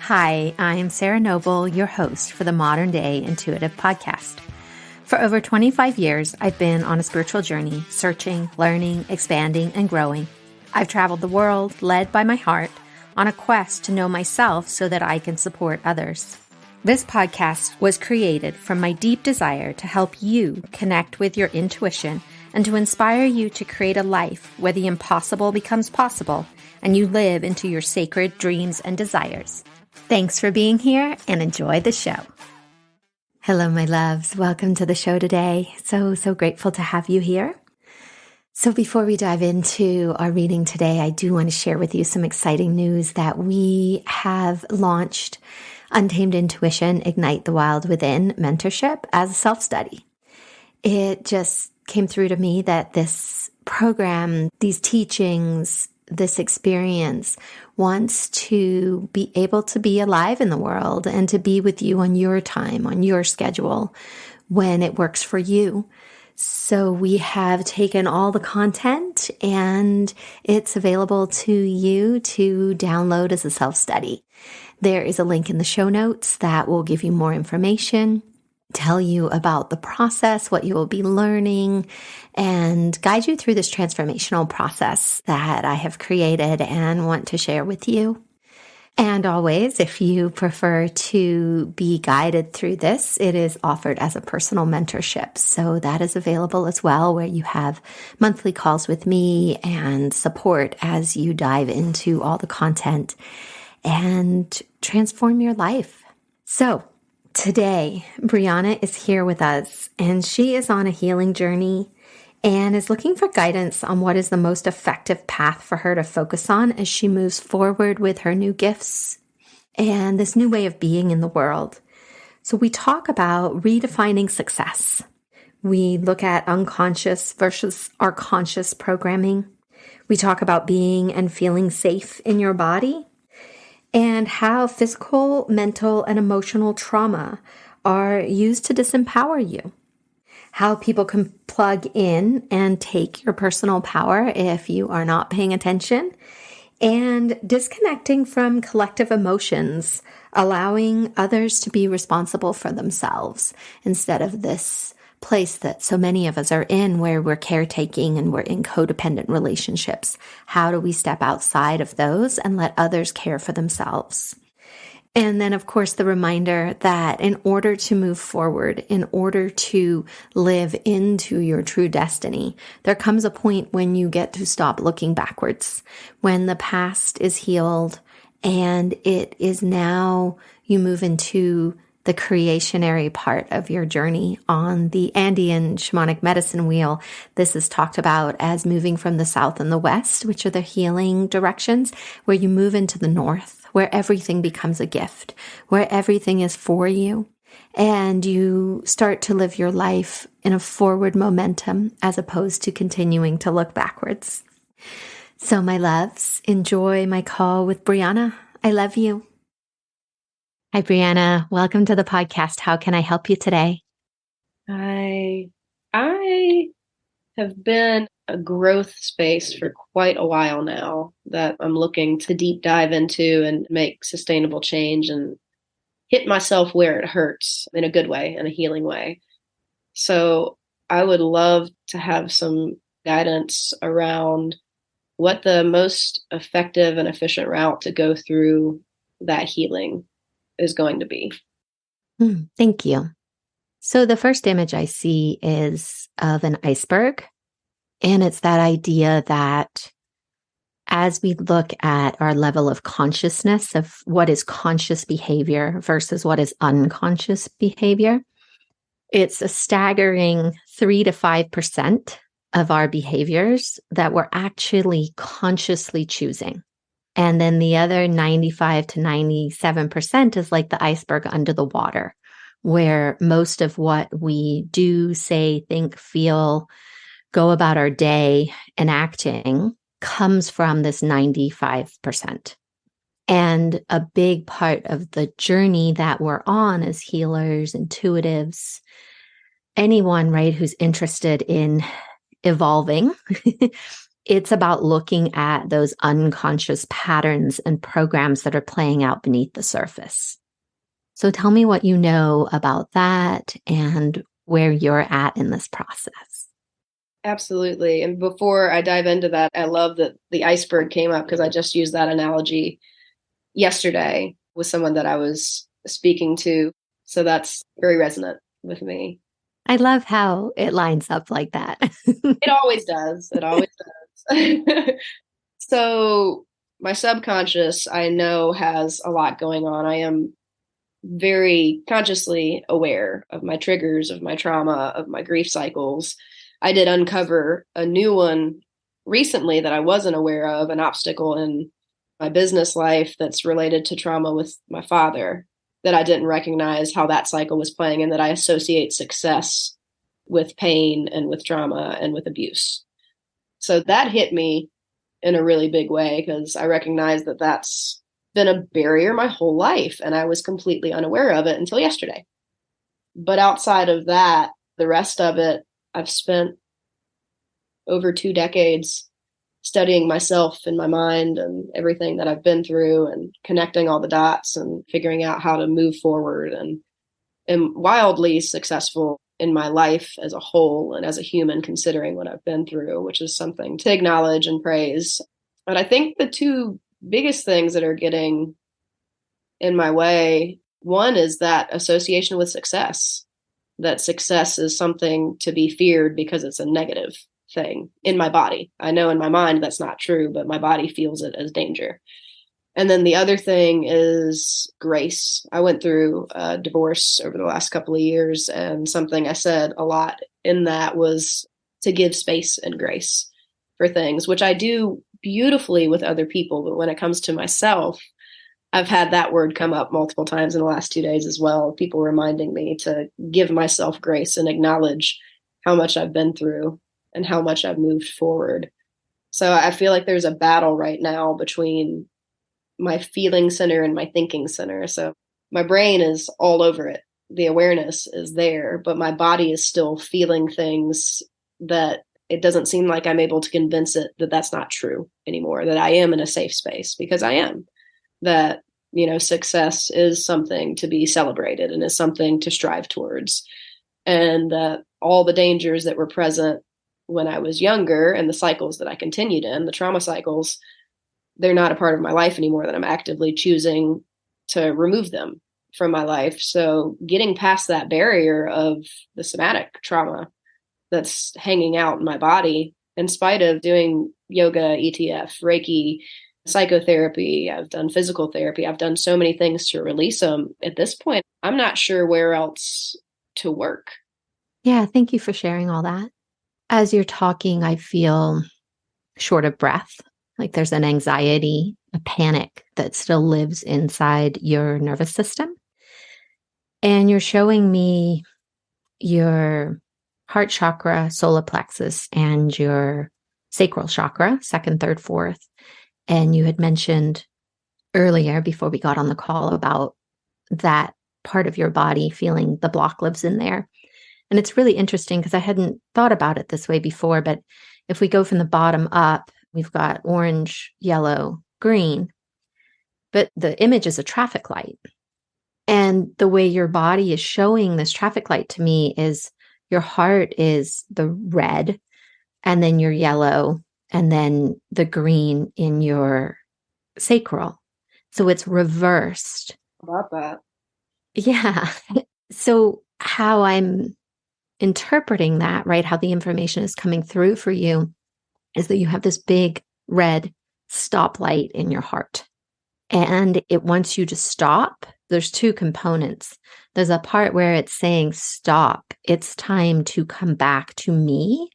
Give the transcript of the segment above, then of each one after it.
Hi, I'm Sarah Noble, your host for the Modern Day Intuitive Podcast. For over 25 years, I've been on a spiritual journey, searching, learning, expanding, and growing. I've traveled the world, led by my heart, on a quest to know myself so that I can support others. This podcast was created from my deep desire to help you connect with your intuition and to inspire you to create a life where the impossible becomes possible and you live into your sacred dreams and desires. Thanks for being here and enjoy the show. Hello, my loves. Welcome to the show today. So grateful to have you here. So before we dive into our reading today, I do want to share with you some exciting news that we have launched Untamed Intuition, Ignite the Wild Within mentorship as a self-study. It just came through to me that this program, these teachings, this experience wants to be able to be alive in the world and to be with you on your time, on your schedule, when it works for you. So we have taken all the content and it's available to you to download as a self-study. There is a link in the show notes that will give you more information, tell you about the process, what you will be learning, and guide you through this transformational process that I have created and want to share with you. And always, if you prefer to be guided through this, it is offered as a personal mentorship. So that is available as well, where you have monthly calls with me and support as you dive into all the content and transform your life. So today, Briana is here with us, and she is on a healing journey and is looking for guidance on what is the most effective path for her to focus on as she moves forward with her new gifts and this new way of being in the world. So we talk about redefining success. We look at unconscious versus our conscious programming. We talk about being and feeling safe in your body, and how physical, mental, and emotional trauma are used to disempower you. How people can plug in and take your personal power if you are not paying attention. And disconnecting from collective emotions, allowing others to be responsible for themselves instead of this place that so many of us are in where we're caretaking and we're in codependent relationships. How do we step outside of those and let others care for themselves? And then, of course, the reminder that in order to move forward, in order to live into your true destiny, there comes a point when you get to stop looking backwards, when the past is healed and it is now you move into the creationary part of your journey on the Andean shamanic medicine wheel. This is talked about as moving from the south and the west, which are the healing directions, where you move into the north, where everything becomes a gift, where everything is for you, and you start to live your life in a forward momentum as opposed to continuing to look backwards. So my loves, enjoy my call with Briana. I love you. Hi, Briana. Welcome to the podcast. How can I help you today? I have been a growth space for quite a while now that I'm looking to deep dive into and make sustainable change and hit myself where it hurts in a good way, in a healing way. So I would love to have some guidance around what the most effective and efficient route to go through that healing is going to be. Thank you. So the first image I see is of an iceberg. And it's that idea that as we look at our level of consciousness of what is conscious behavior versus what is unconscious behavior, it's a staggering 3 to 5% of our behaviors that we're actually consciously choosing. And then the other 95 to 97% is like the iceberg under the water, where most of what we do, say, think, feel, go about our day enacting comes from this 95%. And a big part of the journey that we're on as healers, intuitives, anyone, right, who's interested in evolving it's about looking at those unconscious patterns and programs that are playing out beneath the surface. So tell me what you know about that and where you're at in this process. Absolutely. And before I dive into that, I love that the iceberg came up because I just used that analogy yesterday with someone that I was speaking to. So that's very resonant with me. I love how it lines up like that. It always does. It always does. So my subconscious, I know, has a lot going on. I am very consciously aware of my triggers, of my trauma, of my grief cycles. I did uncover a new one recently that I wasn't aware of, an obstacle in my business life that's related to trauma with my father, that I didn't recognize how that cycle was playing, and that I associate success with pain and with trauma and with abuse. So that hit me in a really big way because I recognized that that's been a barrier my whole life, and I was completely unaware of it until yesterday. But outside of that, the rest of it, I've spent over 2 decades studying myself and my mind and everything that I've been through and connecting all the dots and figuring out how to move forward, and am wildly successful in my life as a whole and as a human, considering what I've been through, which is something to acknowledge and praise. But I think the two biggest things that are getting in my way, one is that association with success, that success is something to be feared because it's a negative thing in my body. I know in my mind that's not true, but my body feels it as danger. And then the other thing is grace. I went through a divorce over the last couple of years, and something I said a lot in that was to give space and grace for things, which I do beautifully with other people. But when it comes to myself, I've had that word come up multiple times in the last 2 days as well. People reminding me to give myself grace and acknowledge how much I've been through and how much I've moved forward. So I feel like there's a battle right now between my feeling center and my thinking center. So my brain is all over it. The awareness is there, but my body is still feeling things that it doesn't seem like I'm able to convince it that that's not true anymore, that I am in a safe space, because I am. That, success is something to be celebrated and is something to strive towards. And that all the dangers that were present when I was younger and the cycles that I continued in, the trauma cycles, they're not a part of my life anymore, that I'm actively choosing to remove them from my life. So getting past that barrier of the somatic trauma that's hanging out in my body, in spite of doing yoga, ETF, Reiki, psychotherapy, I've done physical therapy, I've done so many things to release them. At this point, I'm not sure where else to work. Yeah, thank you for sharing all that. As you're talking, I feel short of breath, like there's an anxiety, a panic that still lives inside your nervous system. And you're showing me your heart chakra, solar plexus, and your sacral chakra, second, third, fourth. And you had mentioned earlier before we got on the call about that part of your body feeling the block lives in there. And it's really interesting because I hadn't thought about it this way before, but if we go from the bottom up, we've got orange, yellow, green, but the image is a traffic light. And the way your body is showing this traffic light to me is your heart is the red, and then your yellow, and then the green in your sacral. So it's reversed. About that. Yeah. So how I'm interpreting that, right, how the information is coming through for you is that you have this big red stoplight in your heart, and it wants you to stop. There's two components. There's a part where it's saying, stop, it's time to come back to me.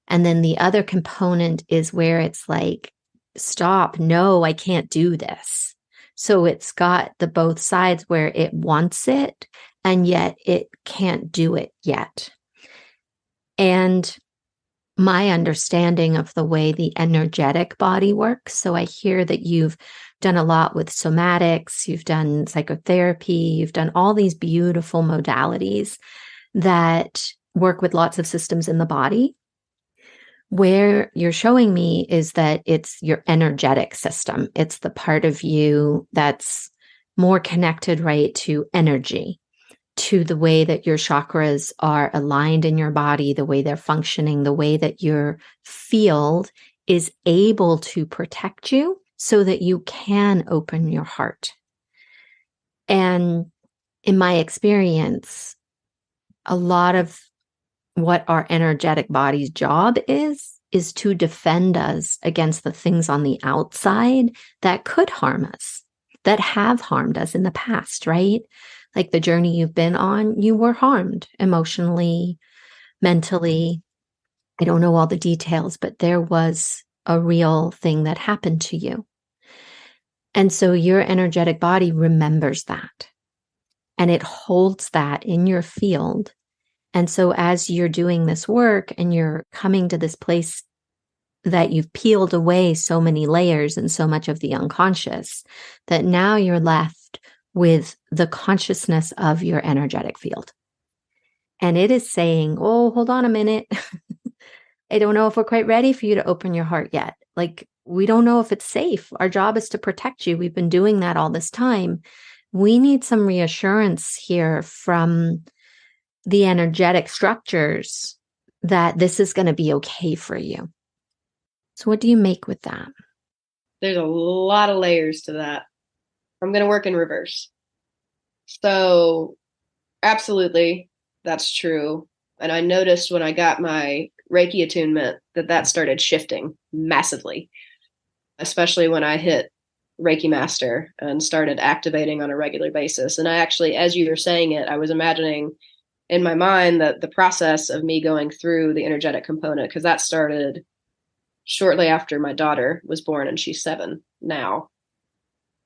And then the other component is where it's like, stop, no, I can't do this. So it's got the both sides where it wants it, and yet it can't do it yet. And my understanding of the way the energetic body works, so I hear that you've done a lot with somatics, you've done psychotherapy, you've done all these beautiful modalities that work with lots of systems in the body. Where you're showing me is that it's your energetic system. It's the part of you that's more connected, right, to energy, to the way that your chakras are aligned in your body, the way they're functioning, the way that your field is able to protect you so that you can open your heart. And in my experience, a lot of what our energetic body's job is to defend us against the things on the outside that could harm us, that have harmed us in the past, right? Like the journey you've been on, you were harmed emotionally, mentally. I don't know all the details, but there was a real thing that happened to you. And so your energetic body remembers that and it holds that in your field. And so as you're doing this work and you're coming to this place that you've peeled away so many layers and so much of the unconscious, that now you're left with the consciousness of your energetic field. And it is saying, oh, hold on a minute. I don't know if we're quite ready for you to open your heart yet. Like, we don't know if it's safe. Our job is to protect you. We've been doing that all this time. We need some reassurance here from the energetic structures that this is going to be okay for you. So what do you make with that? There's a lot of layers to that. I'm going to work in reverse. So absolutely, that's true. And I noticed when I got my Reiki attunement that started shifting massively, especially when I hit Reiki Master and started activating on a regular basis. And I actually, as you were saying it, I was imagining in my mind that the process of me going through the energetic component, because that started shortly after my daughter was born, and she's 7 now,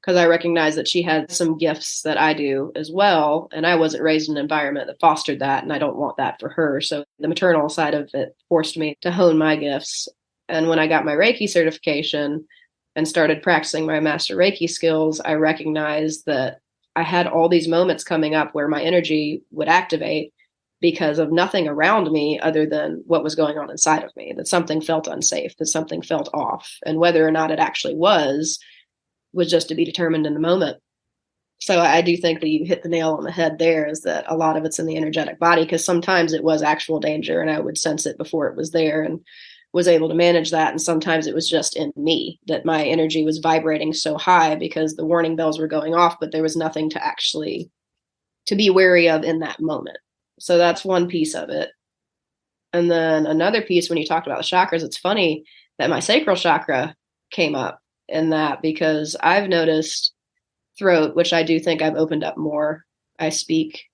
because I recognized that she had some gifts that I do as well. And I wasn't raised in an environment that fostered that, and I don't want that for her. So the maternal side of it forced me to hone my gifts. And when I got my Reiki certification and started practicing my master Reiki skills, I recognized that I had all these moments coming up where my energy would activate because of nothing around me other than what was going on inside of me, that something felt unsafe, that something felt off. And whether or not it actually was just to be determined in the moment. So I do think that you hit the nail on the head there, is that a lot of it's in the energetic body, because sometimes it was actual danger and I would sense it before it was there and was able to manage that. And sometimes it was just in me that my energy was vibrating so high because the warning bells were going off, but there was nothing to actually to be wary of in that moment. So that's one piece of it. And then another piece, when you talked about the chakras, it's funny that my sacral chakra came up in that, because I've noticed throat, which I do think I've opened up more. I speak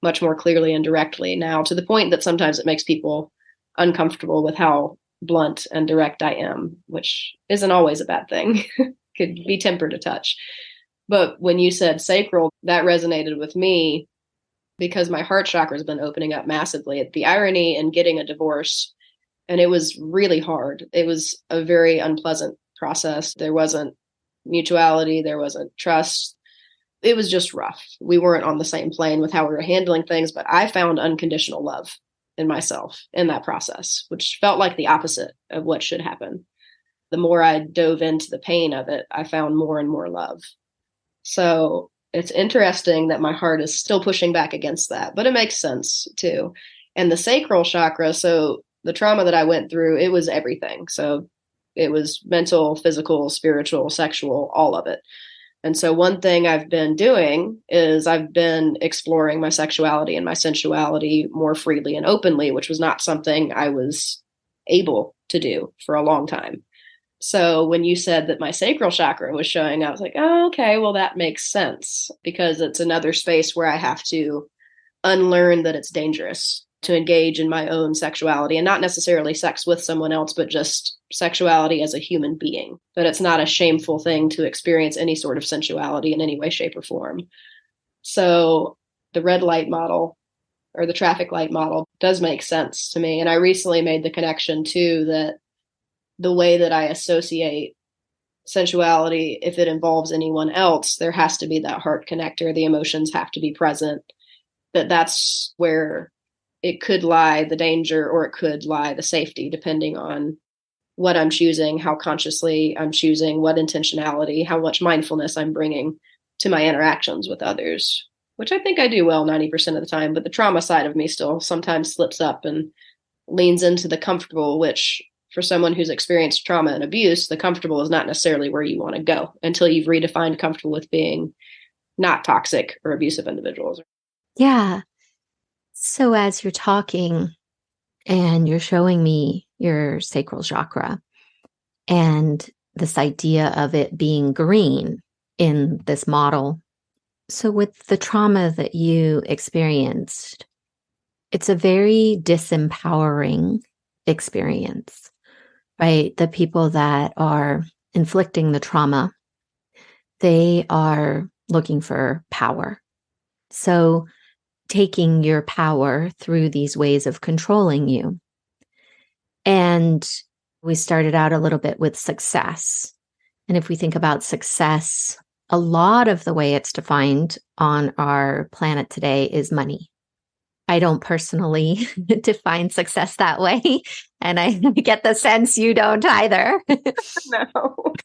much more clearly and directly now, to the point that sometimes it makes people uncomfortable with how blunt and direct I am, which isn't always a bad thing. Could be tempered a touch. But when you said sacral, that resonated with me because my heart chakra has been opening up massively. The irony in getting a divorce, and it was really hard. It was a very unpleasant process. There wasn't mutuality. There wasn't trust. It was just rough. We weren't on the same plane with how we were handling things, but I found unconditional love in myself in that process, which felt like the opposite of what should happen. The more I dove into the pain of it, I found more and more love. So it's interesting that my heart is still pushing back against that, but it makes sense too. And the sacral chakra, so the trauma that I went through, it was everything. So it was mental, physical, spiritual, sexual, all of it. And so one thing I've been doing is I've been exploring my sexuality and my sensuality more freely and openly, which was not something I was able to do for a long time. So when you said that my sacral chakra was showing, I was like, oh, okay, well, that makes sense, because it's another space where I have to unlearn that it's dangerous to engage in my own sexuality, and not necessarily sex with someone else, but just sexuality as a human being. That it's not a shameful thing to experience any sort of sensuality in any way, shape, or form. So the red light model, or the traffic light model, does make sense to me. And I recently made the connection too, that the way that I associate sensuality, if it involves anyone else, there has to be that heart connector. The emotions have to be present. That's where it could lie the danger or it could lie the safety, depending on what I'm choosing, how consciously I'm choosing, what intentionality, how much mindfulness I'm bringing to my interactions with others, which I think I do well 90% of the time. But the trauma side of me still sometimes slips up and leans into the comfortable, which for someone who's experienced trauma and abuse, the comfortable is not necessarily where you want to go until you've redefined comfortable with being not toxic or abusive individuals. Yeah. So as you're talking and you're showing me your sacral chakra and this idea of it being green in this model. So with the trauma that you experienced, it's a very disempowering experience, right? The people that are inflicting the trauma, they are looking for power. So taking your power through these ways of controlling you. And we started out a little bit with success. And if we think about success, a lot of the way it's defined on our planet today is money. I don't personally define success that way. And I get the sense you don't either. No.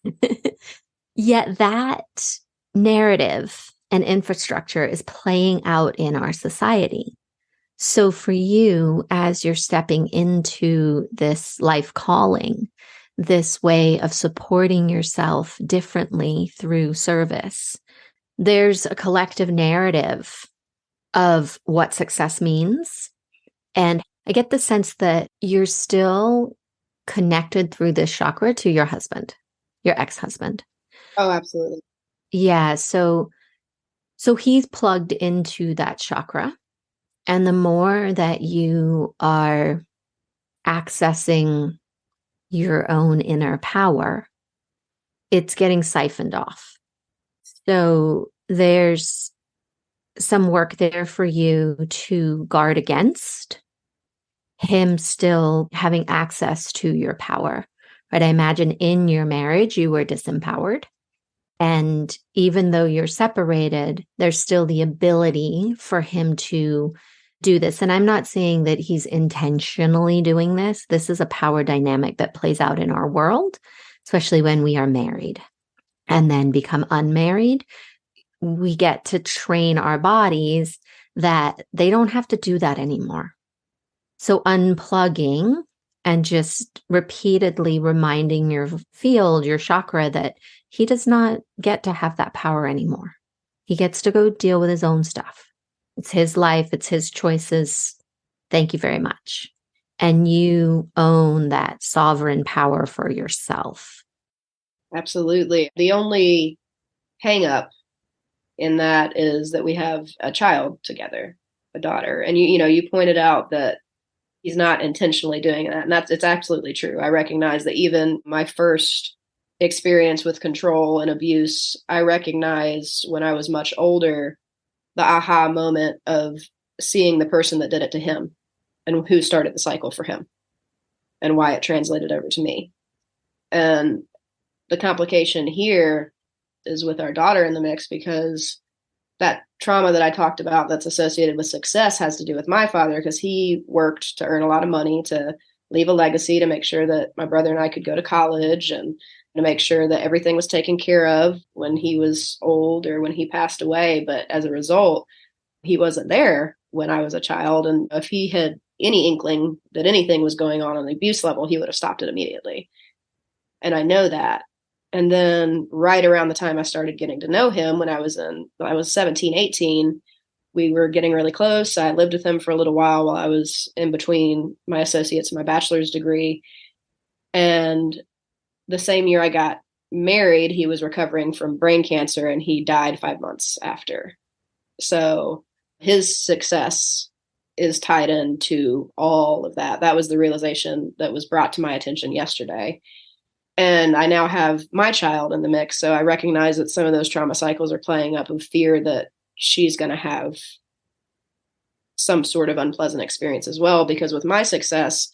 Yet that narrative and infrastructure is playing out in our society. So for you, as you're stepping into this life calling, this way of supporting yourself differently through service, there's a collective narrative of what success means. And I get the sense that you're still connected through this chakra to your husband, your ex-husband. Oh, absolutely. Yeah. So he's plugged into that chakra. And the more that you are accessing your own inner power, it's getting siphoned off. So there's some work there for you to guard against him still having access to your power. Right? I imagine in your marriage, you were disempowered. And even though you're separated, there's still the ability for him to do this. And I'm not saying that he's intentionally doing this. This is a power dynamic that plays out in our world, especially when we are married and then become unmarried. We get to train our bodies that they don't have to do that anymore. So unplugging and just repeatedly reminding your field, your chakra, that he does not get to have that power anymore. He gets to go deal with his own stuff. It's his life. It's his choices. Thank you very much. And you own that sovereign power for yourself. Absolutely. The only hang up in that is that we have a child together, a daughter. And you pointed out that he's not intentionally doing that. And it's absolutely true. I recognize that even my first experience with control and abuse, I recognized when I was much older, the aha moment of seeing the person that did it to him and who started the cycle for him and why it translated over to me. And the complication here is with our daughter in the mix, because that trauma that I talked about that's associated with success has to do with my father, because he worked to earn a lot of money to leave a legacy, to make sure that my brother and I could go to college and to make sure that everything was taken care of when he was old or when he passed away. But as a result, he wasn't there when I was a child. And if he had any inkling that anything was going on the abuse level, he would have stopped it immediately. And I know that. And then right around the time I started getting to know him, when I was 17, 18, we were getting really close. I lived with him for a little while I was in between my associates and my bachelor's degree. And the same year I got married, he was recovering from brain cancer and he died 5 months after. So his success is tied into all of that. That was the realization that was brought to my attention yesterday. And I now have my child in the mix. So I recognize that some of those trauma cycles are playing up of fear that she's going to have some sort of unpleasant experience as well. Because with my success,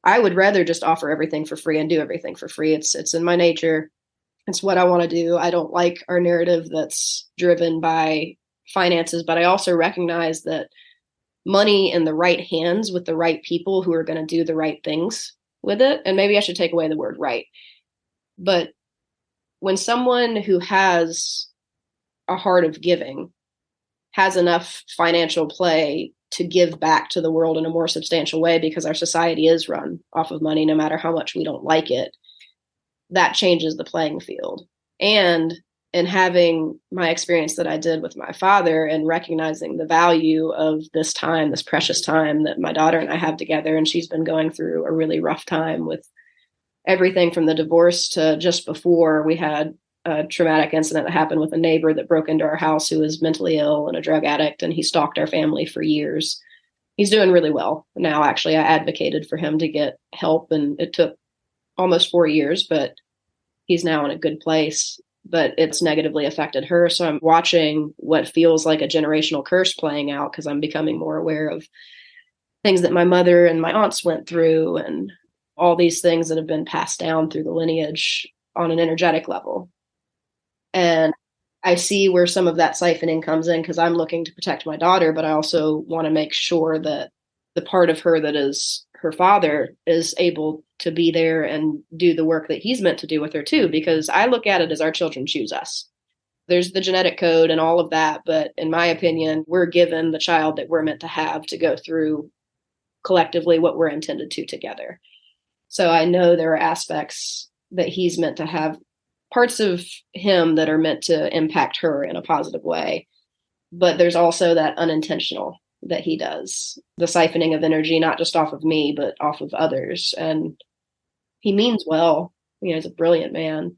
I would rather just offer everything for free and do everything for free. It's in my nature. It's what I want to do. I don't like our narrative that's driven by finances, but I also recognize that money in the right hands with the right people who are going to do the right things with it. And maybe I should take away the word right. But when someone who has a heart of giving has enough financial play to give back to the world in a more substantial way, because our society is run off of money, no matter how much we don't like it, that changes the playing field. And in having my experience that I did with my father and recognizing the value of this time, this precious time that my daughter and I have together, and she's been going through a really rough time with everything from the divorce to just before we had a traumatic incident that happened with a neighbor that broke into our house who was mentally ill and a drug addict, and he stalked our family for years. He's doing really well now. Actually, I advocated for him to get help, and it took almost 4 years, but he's now in a good place. But it's negatively affected her. So I'm watching what feels like a generational curse playing out, because I'm becoming more aware of things that my mother and my aunts went through, and all these things that have been passed down through the lineage on an energetic level. And I see where some of that siphoning comes in, because I'm looking to protect my daughter, but I also want to make sure that the part of her that is her father is able to be there and do the work that he's meant to do with her too, because I look at it as our children choose us. There's the genetic code and all of that, but in my opinion, we're given the child that we're meant to have to go through collectively what we're intended to together. So I know there are aspects that he's meant to have, parts of him that are meant to impact her in a positive way. But there's also that unintentional that he does, the siphoning of energy, not just off of me, but off of others. And he means well. He's a brilliant man.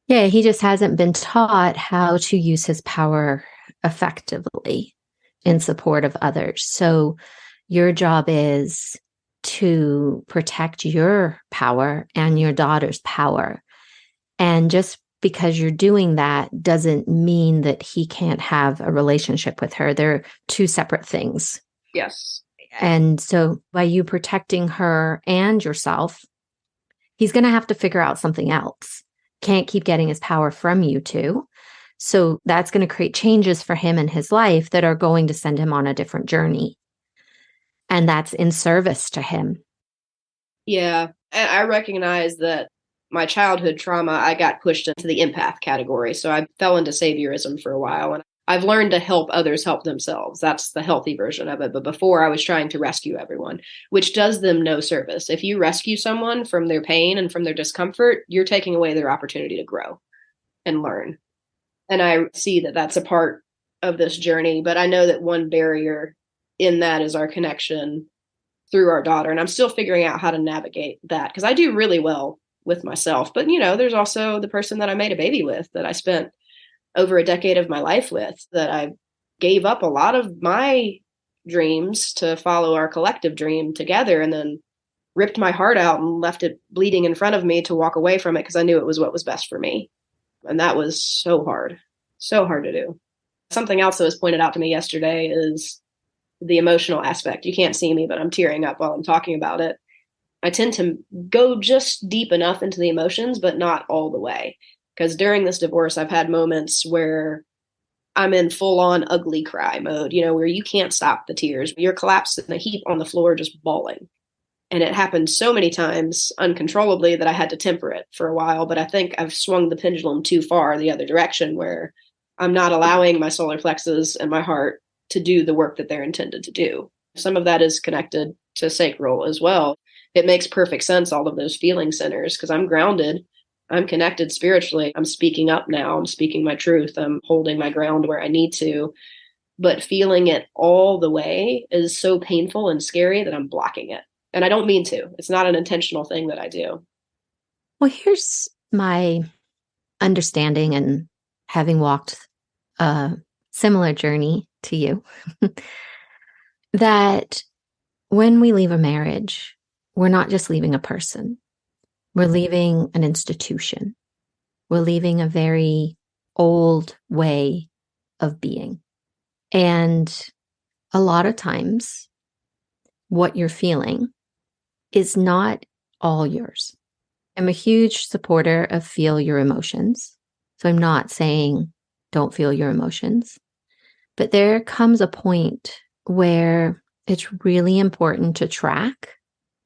Yeah, he just hasn't been taught how to use his power effectively in support of others. So your job is to protect your power and your daughter's power. And just because you're doing that doesn't mean that he can't have a relationship with her. They're two separate things. Yes. And so by you protecting her and yourself, he's going to have to figure out something else. Can't keep getting his power from you two. So that's going to create changes for him in his life that are going to send him on a different journey. And that's in service to him. Yeah. And I recognize that my childhood trauma, I got pushed into the empath category. So I fell into saviorism for a while. And I've learned to help others help themselves. That's the healthy version of it. But before, I was trying to rescue everyone, which does them no service. If you rescue someone from their pain and from their discomfort, you're taking away their opportunity to grow and learn. And I see that that's a part of this journey. But I know that one barrier in that is our connection through our daughter. And I'm still figuring out how to navigate that, because I do really well with myself. But, there's also the person that I made a baby with, that I spent over a decade of my life with, that I gave up a lot of my dreams to follow our collective dream together, and then ripped my heart out and left it bleeding in front of me to walk away from it, because I knew it was what was best for me. And that was so hard to do. Something else that was pointed out to me yesterday is the emotional aspect. You can't see me, but I'm tearing up while I'm talking about it. I tend to go just deep enough into the emotions, but not all the way. Because during this divorce, I've had moments where I'm in full on ugly cry mode, where you can't stop the tears. You're collapsed in a heap on the floor, just bawling. And it happened so many times uncontrollably that I had to temper it for a while. But I think I've swung the pendulum too far the other direction, where I'm not allowing my solar plexus and my heart to do the work that they're intended to do. Some of that is connected to sacral as well. It makes perfect sense, all of those feeling centers, because I'm grounded. I'm connected spiritually. I'm speaking up now. I'm speaking my truth. I'm holding my ground where I need to. But feeling it all the way is so painful and scary that I'm blocking it. And I don't mean to. It's not an intentional thing that I do. Well, here's my understanding, and having walked a similar journey to you, that when we leave a marriage, we're not just leaving a person. We're leaving an institution. We're leaving a very old way of being. And a lot of times, what you're feeling is not all yours. I'm a huge supporter of feel your emotions. So I'm not saying don't feel your emotions. But there comes a point where it's really important to track.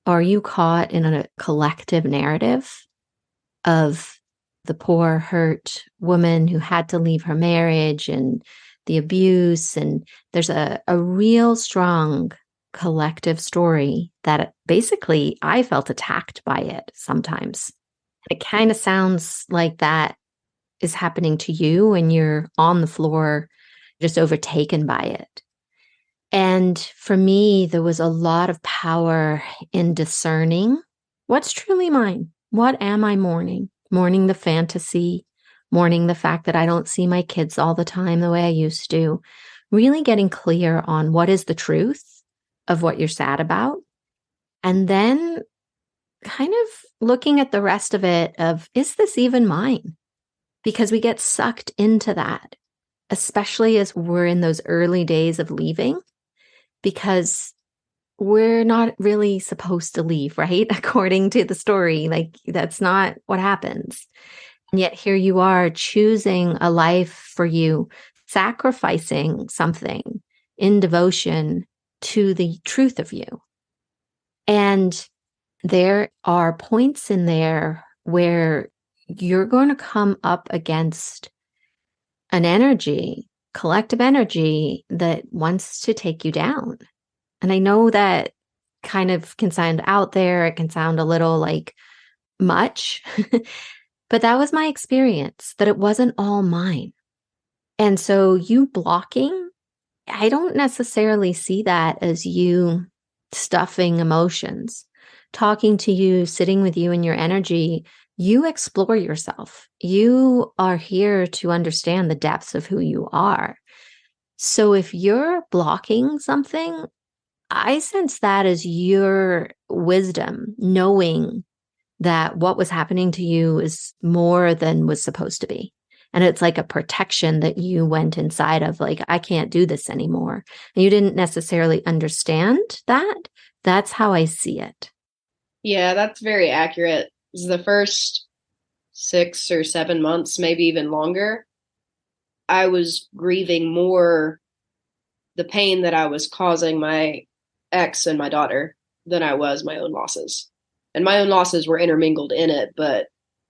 Are you caught in a collective narrative of the poor, hurt woman who had to leave her marriage and the abuse? And there's a real strong collective story that basically I felt attacked by it sometimes. It kind of sounds like that is happening to you when you're on the floor, just overtaken by it. And for me, there was a lot of power in discerning what's truly mine. What am I mourning? Mourning the fantasy, mourning the fact that I don't see my kids all the time the way I used to. Really getting clear on what is the truth of what you're sad about. And then kind of looking at the rest of it of, is this even mine? Because we get sucked into that, especially as we're in those early days of leaving, because we're not really supposed to leave, right? According to the story, like that's not what happens. And yet here you are choosing a life for you, sacrificing something in devotion to the truth of you. And there are points in there where you're going to come up against an energy, collective energy that wants to take you down. And I know that kind of can sound out there. It can sound a little like much, but that was my experience, that it wasn't all mine. And so you blocking, I don't necessarily see that as you stuffing emotions. Talking to you, sitting with you in your energy, you explore yourself. You are here to understand the depths of who you are. So if you're blocking something, I sense that as your wisdom, knowing that what was happening to you is more than was supposed to be. And it's like a protection that you went inside of, like, I can't do this anymore. And you didn't necessarily understand that. That's how I see it. Yeah, that's very accurate. The first 6 or 7 months, maybe even longer, I was grieving more the pain that I was causing my ex and my daughter than I was my own losses. And my own losses were intermingled in it, but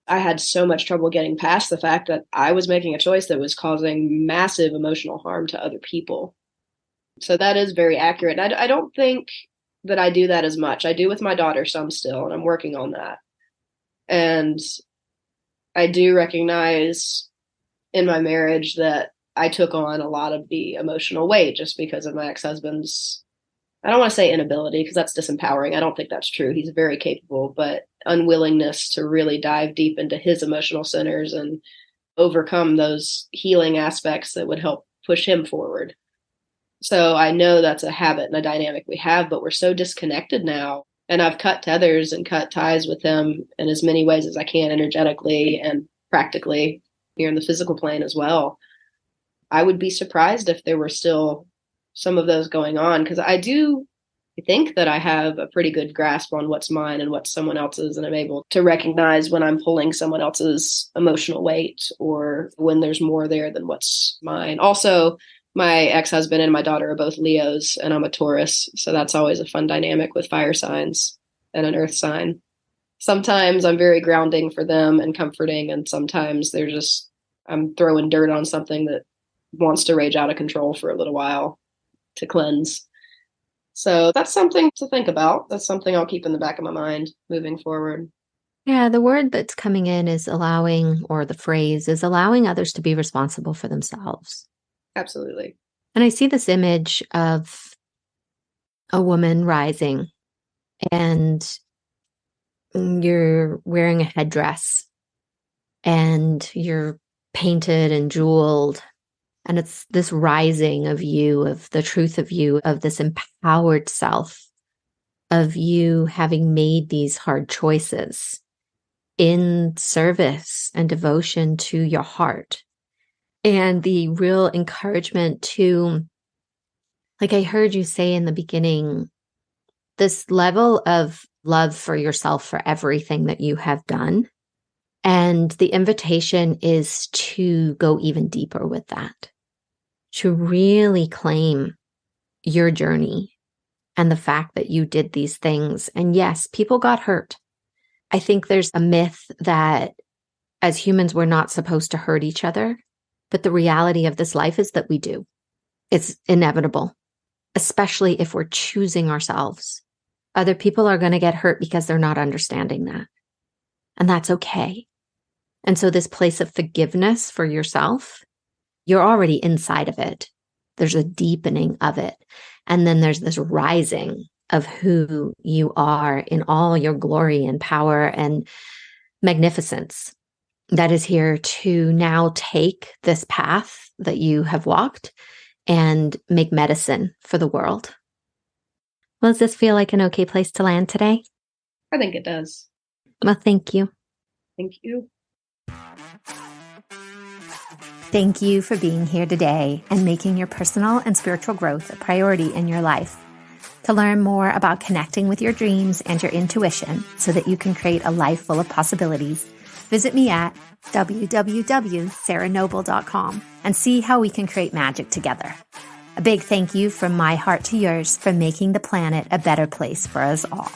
I had so much trouble getting past the fact that I was making a choice that was causing massive emotional harm to other people. So that is very accurate. And I don't think that I do that as much. I do with my daughter some still, and I'm working on that. And I do recognize in my marriage that I took on a lot of the emotional weight just because of my ex-husband's, I don't want to say inability because that's disempowering. I don't think that's true. He's very capable, but unwillingness to really dive deep into his emotional centers and overcome those healing aspects that would help push him forward. So I know that's a habit and a dynamic we have, but we're so disconnected now. And I've cut tethers and cut ties with him in as many ways as I can, energetically and practically here in the physical plane as well. I would be surprised if there were still some of those going on, because I do think that I have a pretty good grasp on what's mine and what's someone else's, and I'm able to recognize when I'm pulling someone else's emotional weight or when there's more there than what's mine. Also, my ex-husband and my daughter are both Leos and I'm a Taurus, so that's always a fun dynamic with fire signs and an earth sign. Sometimes I'm very grounding for them and comforting, and sometimes they're just, I'm throwing dirt on something that wants to rage out of control for a little while to cleanse. So that's something to think about. That's something I'll keep in the back of my mind moving forward. Yeah, the word that's coming in is allowing, or the phrase is allowing others to be responsible for themselves. Absolutely. And I see this image of a woman rising, and you're wearing a headdress and you're painted and jeweled. And it's this rising of you, of the truth of you, of this empowered self, of you having made these hard choices in service and devotion to your heart. And the real encouragement to, like I heard you say in the beginning, this level of love for yourself for everything that you have done. And the invitation is to go even deeper with that, to really claim your journey and the fact that you did these things. And yes, people got hurt. I think there's a myth that as humans, we're not supposed to hurt each other. But the reality of this life is that we do. It's inevitable, especially if we're choosing ourselves. Other people are going to get hurt because they're not understanding that. And that's okay. And so this place of forgiveness for yourself, you're already inside of it. There's a deepening of it. And then there's this rising of who you are in all your glory and power and magnificence that is here to now take this path that you have walked and make medicine for the world. Well, does this feel like an okay place to land today? I think it does. Well, thank you. Thank you. Thank you for being here today and making your personal and spiritual growth a priority in your life. To learn more about connecting with your dreams and your intuition so that you can create a life full of possibilities, visit me at www.sarahnoble.com and see how we can create magic together. A big thank you from my heart to yours for making the planet a better place for us all.